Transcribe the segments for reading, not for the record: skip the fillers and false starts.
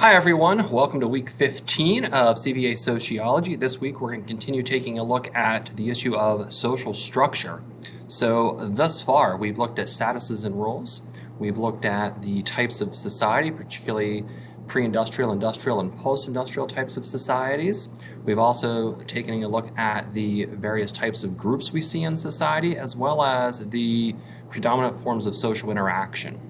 Hi everyone, welcome to week 15 of CVA Sociology. This week we're going to continue taking a look at the issue of social structure. So thus far we've looked at statuses and roles, we've looked at the types of society, particularly pre-industrial, industrial, and post-industrial types of societies. We've also taken a look at the various types of groups we see in society, as well as the predominant forms of social interaction.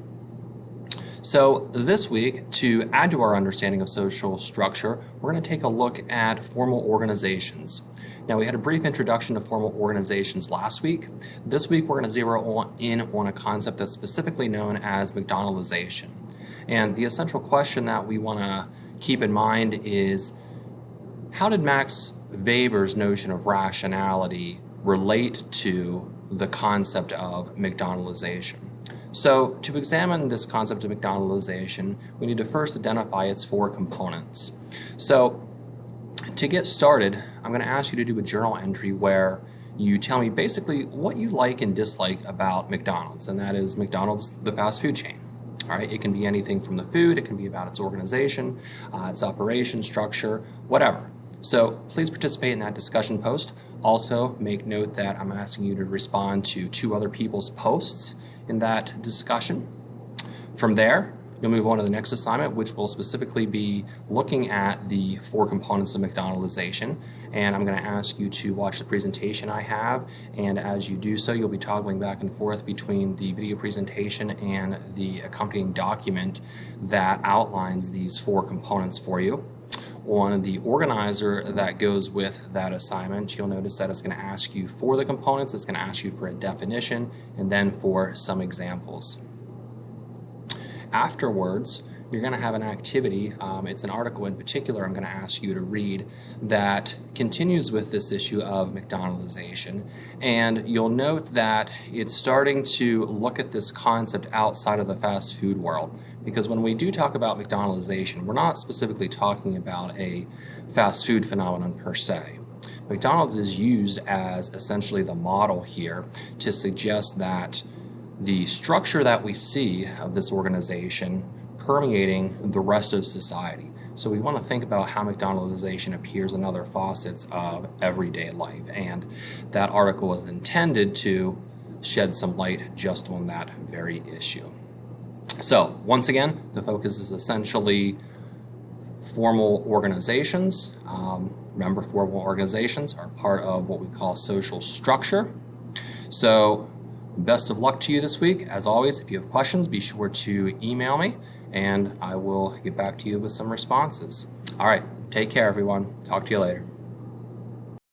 So this week, to add to our understanding of social structure, we're going to take a look at formal organizations. Now, we had a brief introduction to formal organizations last week. This week, we're going to zero in on a concept that's specifically known as McDonaldization. And the essential question that we want to keep in mind is, how did Max Weber's notion of rationality relate to the concept of McDonaldization? So to examine this concept of McDonaldization, we need to first identify its four components. So to get started, I'm going to ask you to do a journal entry where you tell me basically what you like and dislike about McDonald's, and that is McDonald's, the fast food chain. All right, it can be anything from the food, it can be about its organization, its operation structure, whatever. So please participate in that discussion post. Also, make note that I'm asking you to respond to two other people's posts in that discussion. From there, you'll move on to the next assignment, which will specifically be looking at the four components of McDonaldization. And I'm going to ask you to watch the presentation I have, and as you do so, you'll be toggling back and forth between the video presentation and the accompanying document that outlines these four components for you. On the organizer that goes with that assignment, you'll notice that it's going to ask you for the components, it's going to ask you for a definition, and then for some examples. Afterwards, you're going to have an activity, it's an article in particular I'm going to ask you to read that continues with this issue of McDonaldization, and you'll note that it's starting to look at this concept outside of the fast food world, because when we do talk about McDonaldization, we're not specifically talking about a fast food phenomenon per se. McDonald's is used as essentially the model here to suggest that the structure that we see of this organization permeating the rest of society. So we want to think about how McDonaldization appears in other facets of everyday life, and that article is intended to shed some light just on that very issue. So once again, the focus is essentially formal organizations. Remember, formal organizations are part of what we call social structure. So best of luck to you this week. As always, if you have questions, be sure to email me and I will get back to you with some responses. All right, take care everyone. Talk to you later.